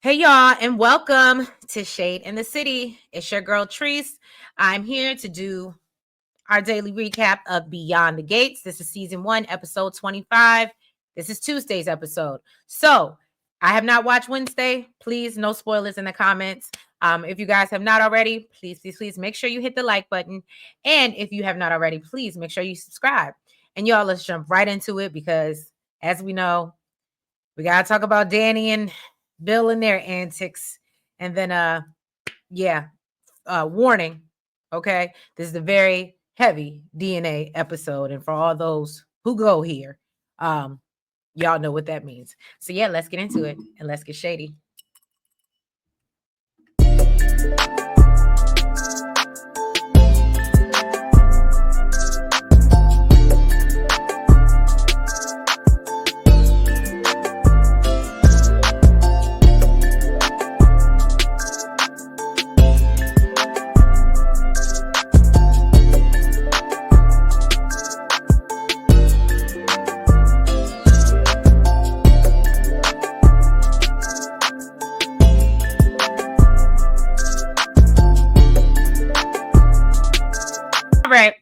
Hey y'all, and welcome to Shade in the City. It's your girl Treese. I'm here to do our daily recap of Beyond the Gates. This is season 1, episode 25. This is Tuesday's episode. So I have not watched Wednesday. Please, no spoilers in the comments. If you guys have not already, please make sure you hit the like button. And if you have not already, please make sure you subscribe. And y'all, let's jump right into it because as we know, we gotta talk about Danny and Bill and their antics. And then warning. Okay. This is a very heavy DNA episode. And for all those who go here, y'all know what that means. So yeah, let's get into it and let's get shady. All right.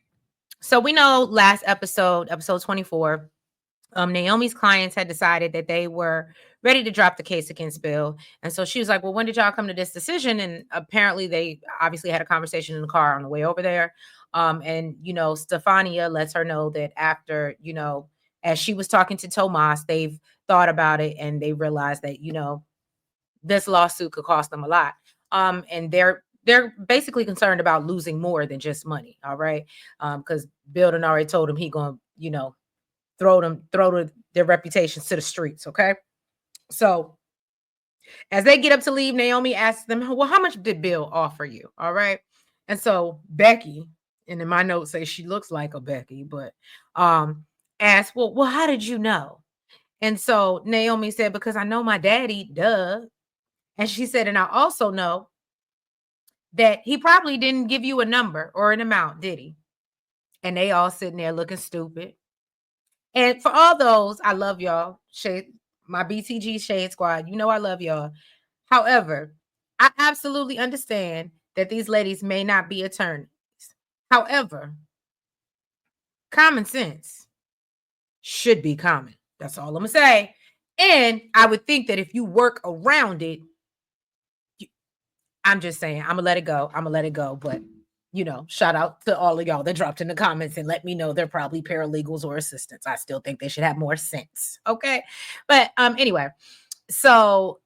So we know last episode 24, Naomi's clients had decided that they were ready to drop the case against Bill. And so she was like, well, when did y'all come to this decision? And apparently they obviously had a conversation in the car on the way over there. Stefania lets her know that after, as she was talking to Tomas, they've thought about it and they realized that, this lawsuit could cost them a lot. And they're basically concerned about losing more than just money. All right. Because Bill done already told him he gonna, throw their reputations to the streets. Okay. So as they get up to leave, Naomi asks them, well, how much did Bill offer you? All right. And so Becky, and in my notes say she looks like a Becky, but asked, well, how did you know? And so Naomi said, because I know my daddy, duh. And she said, and I also know that he probably didn't give you a number or an amount, did he? And they all sitting there looking stupid. And for all those, I love y'all. Shade, my BTG Shade Squad, I love y'all. However, I absolutely understand that these ladies may not be attorneys. However, common sense should be common. That's all I'm gonna say. And I would think that if you work around it, I'm just saying, I'm gonna let it go. But shout out to all of y'all that dropped in the comments and let me know they're probably paralegals or assistants. I still think they should have more sense. Okay. But anyway, so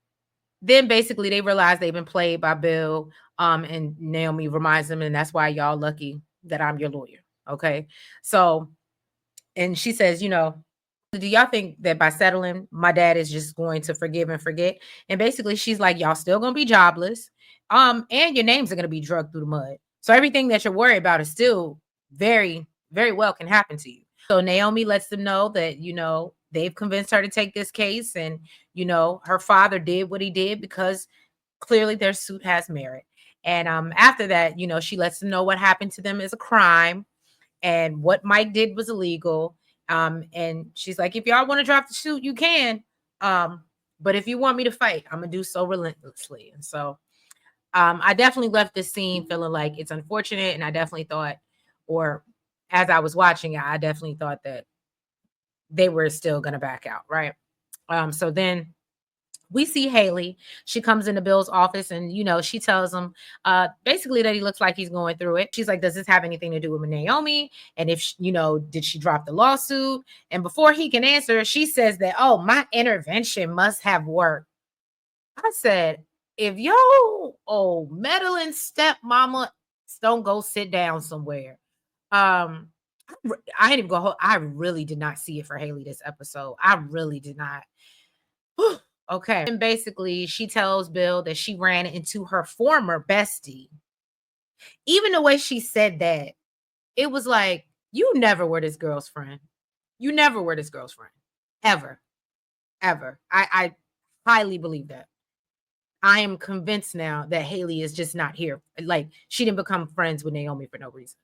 then basically they realize they've been played by Bill. And Naomi reminds them, and that's why y'all lucky that I'm your lawyer. Okay. So, and she says, do y'all think that by settling, my dad is just going to forgive and forget? And basically, she's like, y'all still gonna be jobless. And your names are gonna be drugged through the mud. So everything that you're worried about is still very, very well can happen to you. So Naomi lets them know that, they've convinced her to take this case. And, her father did what he did because clearly their suit has merit. And after that, she lets them know what happened to them is a crime and what Mike did was illegal. And she's like, if y'all want to drop the suit, you can. But if you want me to fight, I'm gonna do so relentlessly. And so I definitely left this scene feeling like it's unfortunate. And I definitely thought, or as I was watching it, I definitely thought that they were still gonna back out, right? So then we see Haley. She comes into Bill's office and, she tells him basically that he looks like he's going through it. She's like, does this have anything to do with Naomi? And if, did she drop the lawsuit? And before he can answer, she says that, oh, my intervention must have worked. I said, if yo, meddling stepmama don't go sit down somewhere. I didn't even go. I really did not see it for Haley this episode. I really did not. Okay. And basically, she tells Bill that she ran into her former bestie. Even the way she said that, it was like, you never were this girl's friend. You never were this girl's friend. Ever. Ever. I highly believe that. I am convinced now that Haley is just not here. Like, she didn't become friends with Naomi for no reason.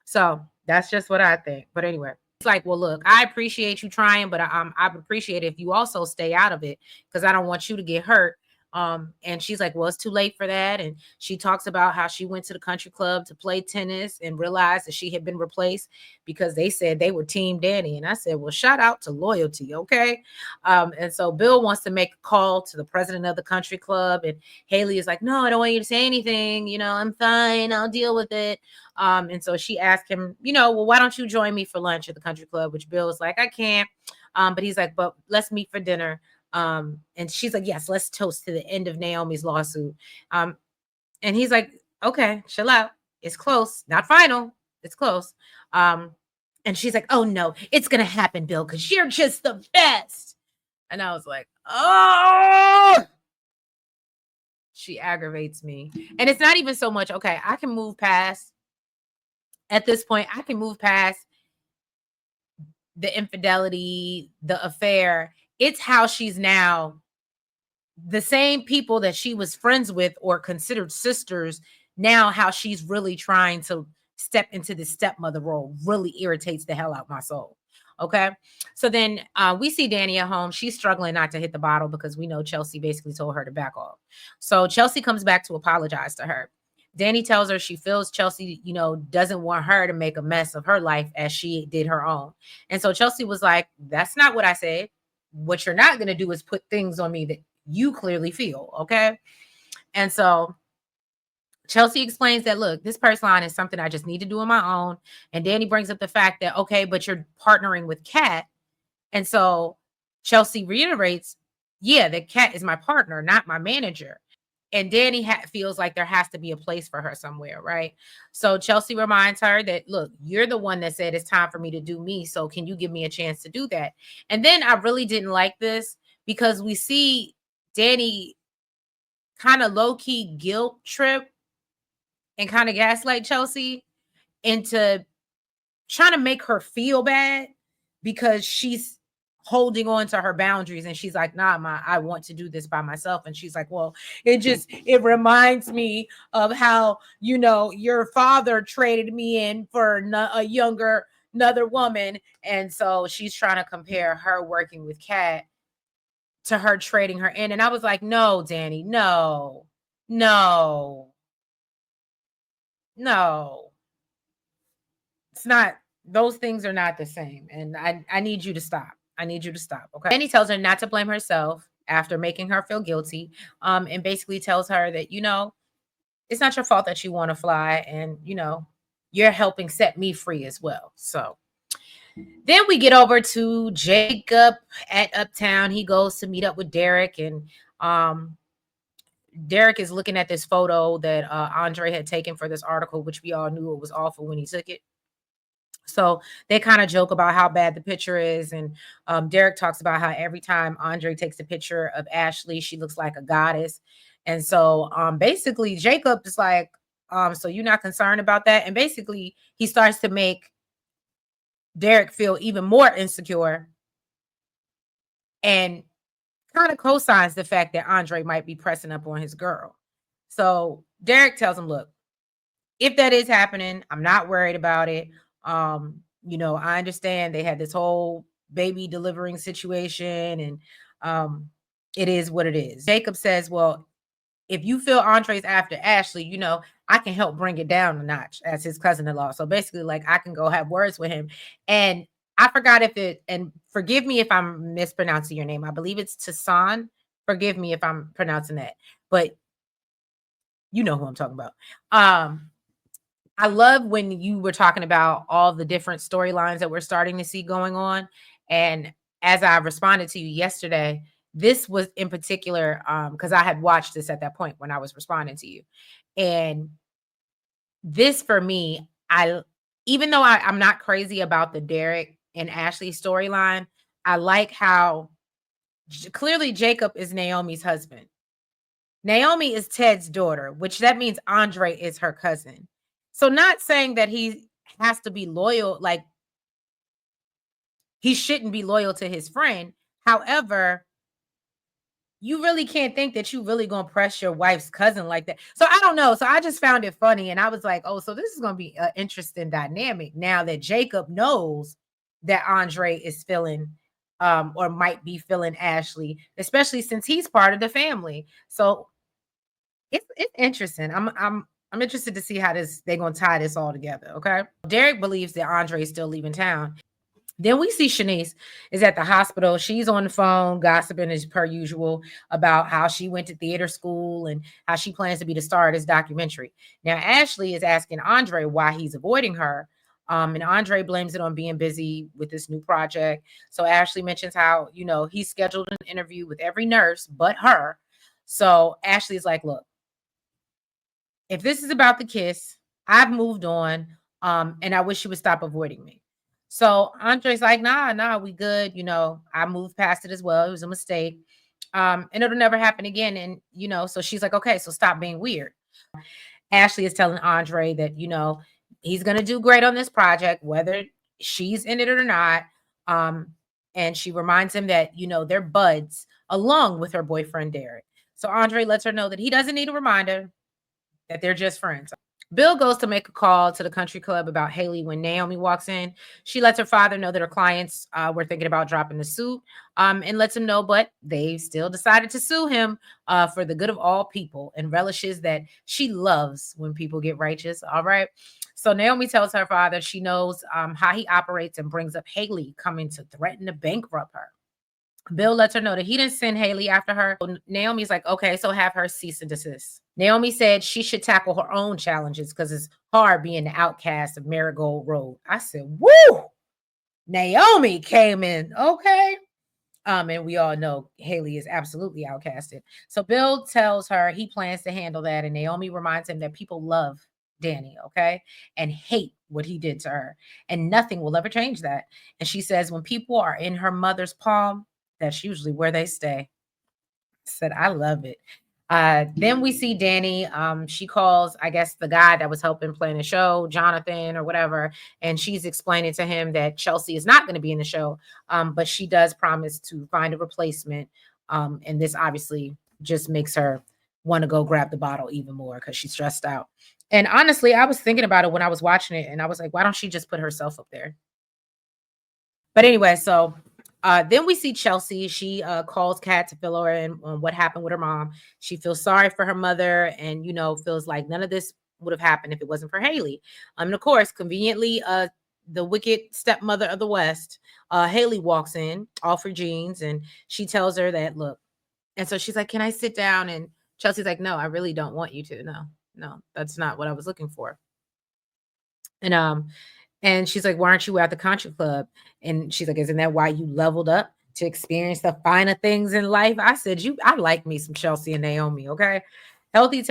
So that's just what I think. But anyway. It's like, well, look, I appreciate you trying, but I appreciate it if you also stay out of it because I don't want you to get hurt. And she's like, well, it's too late for that. And she talks about how she went to the country club to play tennis and realized that she had been replaced because they said they were Team Danny. And I said, well, shout out to loyalty. Okay. And so Bill wants to make a call to the president of the country club. And Haley is like, no, I don't want you to say anything. I'm fine. I'll deal with it. And so she asked him, well, why don't you join me for lunch at the country club? Which Bill was like, I can't. But he's like, but let's meet for dinner. And she's like, yes, let's toast to the end of Naomi's lawsuit. And he's like, okay, chill out. It's close, not final. It's close. And she's like, oh no, it's gonna happen, Bill, because you're just the best. And I was like, oh, she aggravates me. And it's not even so much, okay, I can move past at this point, I can move past the infidelity, the affair. It's how she's now the same people that she was friends with or considered sisters. Now, how she's really trying to step into the stepmother role really irritates the hell out my soul. Okay. So then we see Danny at home. She's struggling not to hit the bottle because we know Chelsea basically told her to back off. So Chelsea comes back to apologize to her. Danny tells her she feels Chelsea, doesn't want her to make a mess of her life as she did her own. And so Chelsea was like, that's not what I said. What you're not going to do is put things on me that you clearly feel. Okay. And so Chelsea explains that, look, this purse line is something I just need to do on my own. And Danny brings up the fact that, okay, but you're partnering with Kat. And so Chelsea reiterates, yeah, that Kat is my partner, not my manager. And Danny feels like there has to be a place for her somewhere, right? So Chelsea reminds her that, look, you're the one that said it's time for me to do me. So can you give me a chance to do that? And then I really didn't like this because we see Danny kind of low-key guilt trip and kind of gaslight Chelsea into trying to make her feel bad because she's holding on to her boundaries and she's like, nah, I want to do this by myself. And she's like, well, it reminds me of how, your father traded me in for another woman. And so she's trying to compare her working with Kat to her trading her in. And I was like, no, Danny, no. It's not, those things are not the same. And I need you to stop. I need you to stop. Okay. Danny tells her not to blame herself after making her feel guilty. And basically tells her that, it's not your fault that you want to fly. And, you're helping set me free as well. So then we get over to Jacob at Uptown. He goes to meet up with Derek, and Derek is looking at this photo that Andre had taken for this article, which we all knew it was awful when he took it. So they kind of joke about how bad the picture is. And Derek talks about how every time Andre takes a picture of Ashley, she looks like a goddess. And so basically Jacob is like, so you're not concerned about that? And basically he starts to make Derek feel even more insecure and kind of co-signs the fact that Andre might be pressing up on his girl. So Derek tells him, look, if that is happening, I'm not worried about it. I understand they had this whole baby delivering situation, and it is what it is. Jacob says, well, if you feel Andre's after Ashley, I can help bring it down a notch as his cousin-in-law. So basically, like, I can go have words with him. And I forgot and forgive me if I'm mispronouncing your name. I believe it's Tassan. Forgive me if I'm pronouncing that, but you know who I'm talking about. I love when you were talking about all the different storylines that we're starting to see going on. And as I responded to you yesterday, this was in particular, because I had watched this at that point when I was responding to you. And this for me, even though I'm not crazy about the Derek and Ashley storyline, I like how clearly Jacob is Naomi's husband. Naomi is Ted's daughter, which that means Andre is her cousin. So not saying that he has to be loyal, like he shouldn't be loyal to his friend. However, you really can't think that you really gonna press your wife's cousin like that. So I don't know. So I just found it funny, and I was like, oh, so this is gonna be an interesting dynamic now that Jacob knows that Andre is feeling or might be feeling Ashley, especially since he's part of the family. So it's interesting. I'm interested to see how they're gonna tie this all together. Okay. Derek believes that Andre is still leaving town. Then we see Shanice is at the hospital. She's on the phone gossiping as per usual about how she went to theater school and how she plans to be the star of this documentary. Now, Ashley is asking Andre why he's avoiding her. And Andre blames it on being busy with this new project. So Ashley mentions how, he scheduled an interview with every nurse but her. So Ashley's like, look, if this is about the kiss, I've moved on. And I wish you would stop avoiding me. So Andre's like, nah, we good. I moved past it as well. It was a mistake. And it'll never happen again. And, so she's like, okay, so stop being weird. Ashley is telling Andre that, he's going to do great on this project, whether she's in it or not. Um, and she reminds him that, they're buds along with her boyfriend, Derek. So Andre lets her know that he doesn't need a reminder, that they're just friends. Bill goes to make a call to the country club about Haley when Naomi walks in. She lets her father know that her clients were thinking about dropping the suit, and lets him know, but they still decided to sue him for the good of all people, and relishes that she loves when people get righteous. All right. So Naomi tells her father she knows how he operates and brings up Haley coming to threaten to bankrupt her. Bill lets her know that he didn't send Haley after her. Naomi's like, okay, so have her cease and desist. Naomi said she should tackle her own challenges because it's hard being the outcast of Marigold Road. I said, woo! Naomi came in. Okay. And we all know Haley is absolutely outcasted. So Bill tells her he plans to handle that. And Naomi reminds him that people love Danny, okay, and hate what he did to her. And nothing will ever change that. And she says, when people are in her mother's palm, that's usually where they stay. Said, I love it. Then we see Danny. She calls, I guess, the guy that was helping plan the show, Jonathan or whatever, and she's explaining to him that Chelsea is not going to be in the show, but she does promise to find a replacement. And this obviously just makes her want to go grab the bottle even more because she's stressed out. And honestly, I was thinking about it when I was watching it, and I was like, why don't she just put herself up there? But anyway, so then we see Chelsea. She calls Kat to fill her in on what happened with her mom. She feels sorry for her mother and, feels like none of this would have happened if it wasn't for Haley. And of course, conveniently, the wicked stepmother of the West, Haley walks in, all for jeans, and she tells her that, look, and so she's like, can I sit down? And Chelsea's like, no, I really don't want you to. No, that's not what I was looking for. And she's like, why aren't you at the country club? And she's like, isn't that why you leveled up to experience the finer things in life? I said, I like me some Chelsea and Naomi. Okay. Haley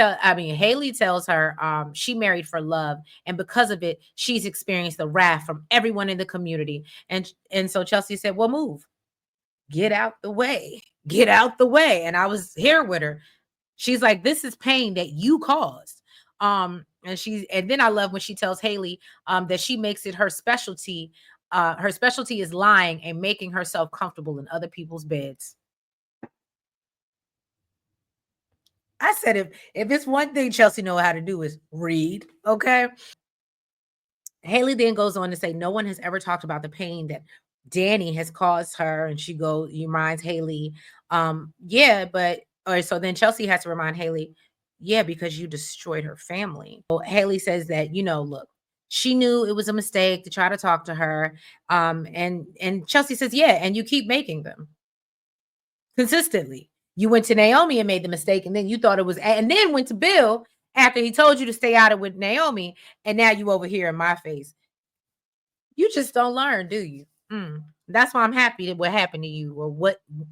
tells her she married for love, and because of it, she's experienced the wrath from everyone in the community. And so Chelsea said, well, move, get out the way, get out the way. And I was here with her. She's like, this is pain that you caused. And then I love when she tells Haley that she makes it her specialty. Her specialty is lying and making herself comfortable in other people's beds. I said, if it's one thing Chelsea know how to do is read, okay. Haley then goes on to say, no one has ever talked about the pain that Danny has caused her. And she reminds Haley, yeah, but or so then Chelsea has to remind Haley, yeah, because you destroyed her family. So Haley says that, look, she knew it was a mistake to try to talk to her. And Chelsea says, yeah, and you keep making them consistently. You went to Naomi and made the mistake, and then you thought it was, and then went to Bill after he told you to stay out of it with Naomi, and now you over here in my face. You just don't learn, do you? That's why I'm happy that what happened to you, or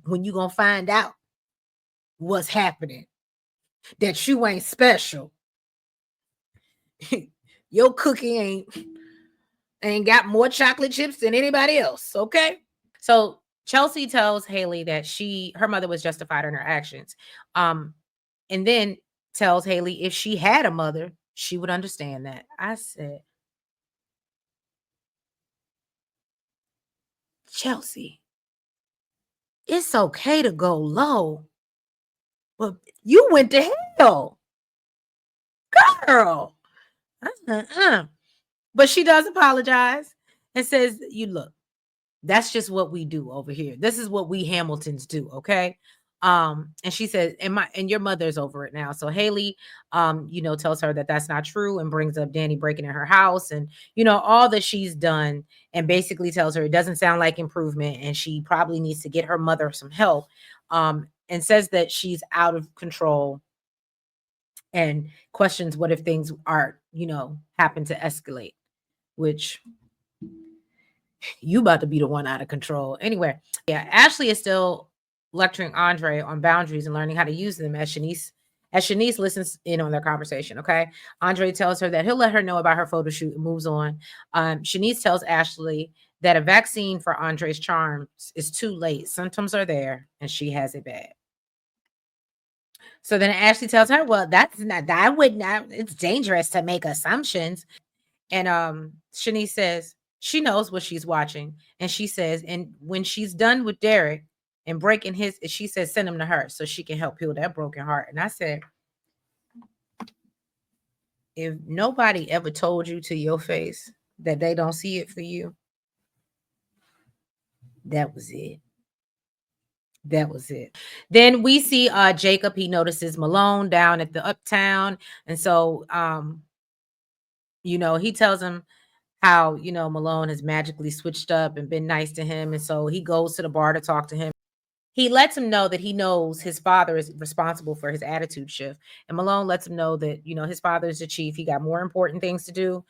when you gonna find out what's happening, that you ain't special. Your cookie ain't got more chocolate chips than anybody else. Okay. So Chelsea tells Haley that her mother was justified in her actions. And then tells Haley if she had a mother, she would understand that. I said, Chelsea, it's okay to go low, but you went to hell, girl. But she does apologize and says, you look, That's just what we do over here. This is what we Hamiltons do, okay? And she says, and your mother's over it now. So Haley, tells her that that's not true and brings up Danny breaking in her house and all that she's done, and basically tells her it doesn't sound like improvement and she probably needs to get her mother some help. And says that she's out of control and questions what if things are, happen to escalate, which you about to be the one out of control. Anyway, yeah, Ashley is still lecturing Andre on boundaries and learning how to use them as Shanice listens in on their conversation. Okay. Andre tells her that he'll let her know about her photo shoot and moves on. Shanice tells Ashley that a vaccine for Andre's charms is too late. Symptoms are there and she has it bad. So then Ashley tells her, well, that's not that would not it's dangerous to make assumptions. And Shanice says she knows what she's watching. And she says, and when she's done with Derek and breaking his, she says, send him to her so she can help heal that broken heart. And I said, if nobody ever told you to your face that they don't see it for you, that was it. That was it. Then we see Jacob. He notices Malone down at the Uptown. And so he tells him how Malone has magically switched up and been nice to him. And so he goes to the bar to talk to him. He lets him know that he knows his father is responsible for his attitude shift. And Malone lets him know that, his father is the chief. He got more important things to do.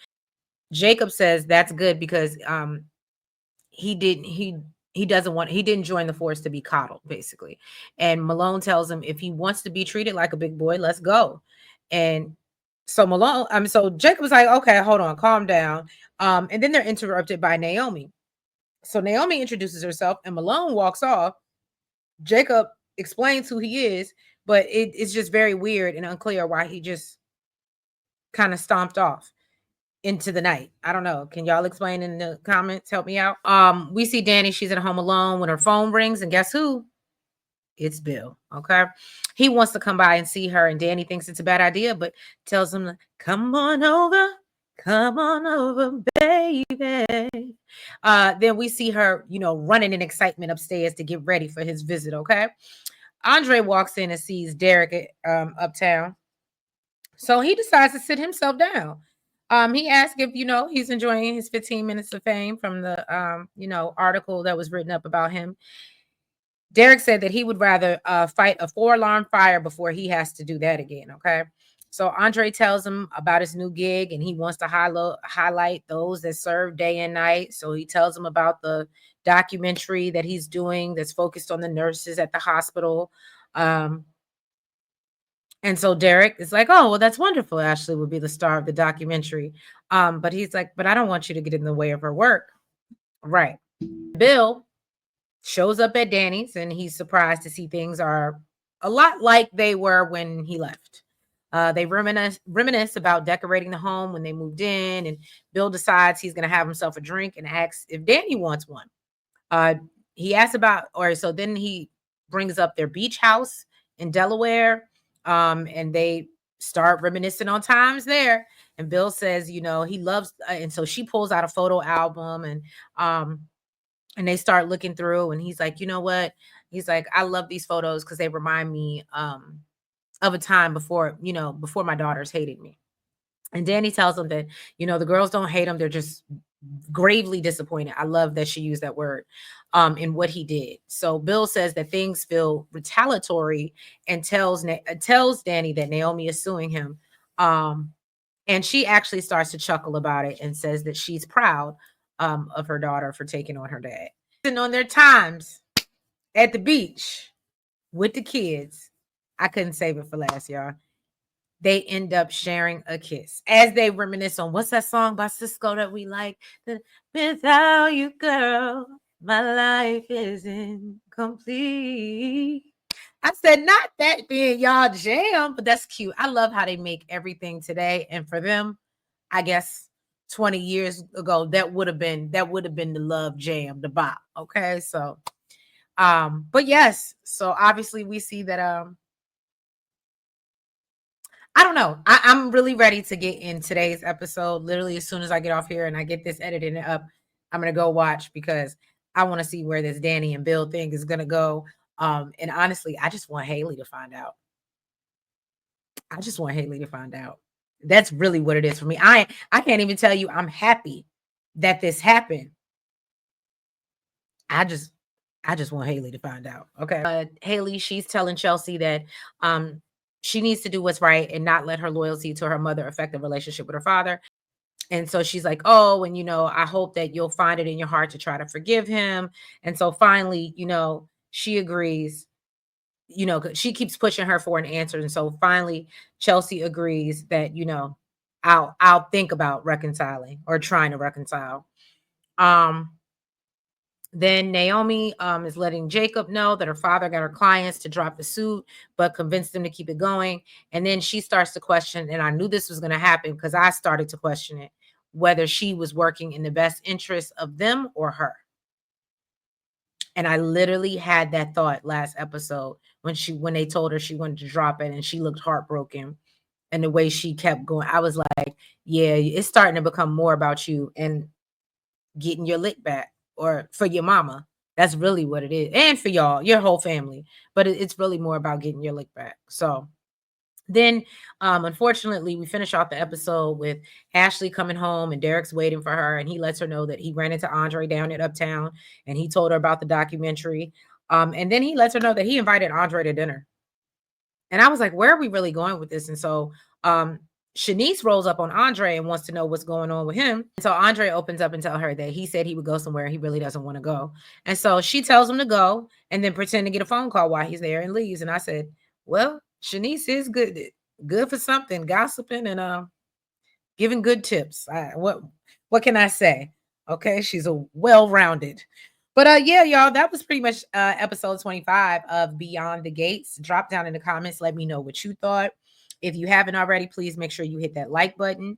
Jacob says that's good because he didn't he doesn't want he didn't join the force to be coddled, basically. And Malone tells him if he wants to be treated like a big boy, let's go. And so Jacob was like, okay, hold on, calm down. And then they're interrupted by Naomi. So Naomi introduces herself and Malone walks off. Jacob explains who he is, but it's just very weird and unclear why he just kind of stomped off into the night. I don't know. Can y'all explain in the comments? Help me out. We see Danny, she's at home alone when her phone rings, and guess who? It's Bill. Okay. He wants to come by and see her, and Danny thinks it's a bad idea, but tells him, come on over. Come on over, baby. Then we see her, running in excitement upstairs to get ready for his visit. Okay. Andre walks in and sees Derek uptown. So he decides to sit himself down. He asked if, he's enjoying his 15 minutes of fame from the, article that was written up about him. Derek said that he would rather fight a 4-alarm fire before he has to do that again. Okay. So Andre tells him about his new gig and he wants to highlight those that serve day and night. So he tells him about the documentary that he's doing that's focused on the nurses at the hospital. And so Derek is like, oh, well, that's wonderful. Ashley will be the star of the documentary. But he's like, but I don't want you to get in the way of her work. Right. Bill shows up at Danny's and he's surprised to see things are a lot like they were when he left. They reminisce about decorating the home when they moved in, and Bill decides he's going to have himself a drink and asks if Danny wants one. He asks so then he brings up their beach house in Delaware, and they start reminiscing on times there. And Bill says, he loves, and so she pulls out a photo album and they start looking through, and he's like, you know what? He's like, I love these photos because they remind me of a time before my daughters hated me. And Danny tells them that, the girls don't hate him. They're just gravely disappointed. I love that she used that word in what he did. So Bill says that things feel retaliatory and tells Danny that Naomi is suing him. And she actually starts to chuckle about it and says that she's proud of her daughter for taking on her dad. And on their times at the beach with the kids, I couldn't save it for last, y'all. They end up sharing a kiss as they reminisce on what's that song by Cisco that we like? Without you, girl, my life is incomplete. I said, not that being y'all jam, but that's cute. I love how they make everything today. And for them, I guess 20 years ago, that would have been the love jam, the bop. Okay. So, but yes, so obviously we see that, I don't know. I'm really ready to get in today's episode. Literally, as soon as I get off here and I get this edited up, I'm gonna go watch because I want to see where this Danny and Bill thing is gonna go. And honestly, I just want Haley to find out. I just want Haley to find out. That's really what it is for me. I can't even tell you I'm happy that this happened. I just I just want Haley to find out. Okay. Haley, she's telling Chelsea that she needs to do what's right and not let her loyalty to her mother affect the relationship with her father. And so she's like, "Oh, and I hope that you'll find it in your heart to try to forgive him." And so finally, she agrees. 'Cause she keeps pushing her for an answer, and so finally, Chelsea agrees that I'll think about reconciling or trying to reconcile. Um, then Naomi is letting Jacob know that her father got her clients to drop the suit, but convinced them to keep it going. And then she starts to question, and I knew this was going to happen because I started to question it, whether she was working in the best interest of them or her. And I literally had that thought last episode when they told her she wanted to drop it and she looked heartbroken. And the way she kept going, I was like, yeah, it's starting to become more about you and getting your lick back, or for your mama. That's really what it is. And for y'all, your whole family. But it's really more about getting your lick back. So then, unfortunately, we finish off the episode with Ashley coming home and Derek's waiting for her. And he lets her know that he ran into Andre down at Uptown and he told her about the documentary. And then he lets her know that he invited Andre to dinner. And I was like, where are we really going with this? And so Shanice rolls up on Andre and wants to know what's going on with him. And so Andre opens up and tell her that he said he would go somewhere he really doesn't want to go. And so she tells him to go and then pretend to get a phone call while he's there and leaves. And I said, well, Shanice is good for something, gossiping and giving good tips. What can I say? Okay, she's a well-rounded. But yeah, y'all, that was pretty much episode 25 of Beyond the Gates. Drop down in the comments, let me know what you thought. If you haven't already, please make sure you hit that like button.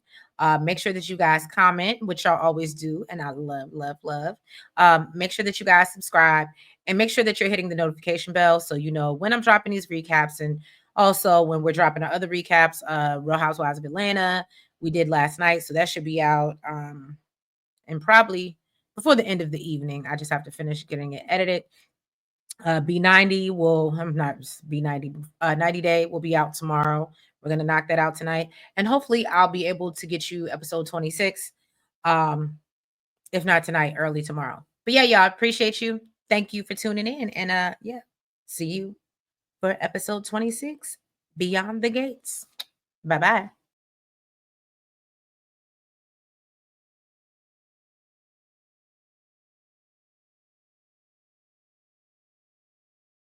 Make sure that you guys comment, which y'all always do, and I love, love, love. Make sure that you guys subscribe and make sure that you're hitting the notification bell so you know when I'm dropping these recaps, and also when we're dropping our other recaps. Real Housewives of Atlanta, we did last night, so that should be out and probably before the end of the evening. I just have to finish getting it edited. B90 will, I'm not B90, 90 Day will be out tomorrow. We're going to knock that out tonight. And hopefully I'll be able to get you episode 26. If not tonight, early tomorrow. But yeah, y'all, appreciate you. Thank you for tuning in. And yeah, see you for episode 26, Beyond the Gates. Bye-bye.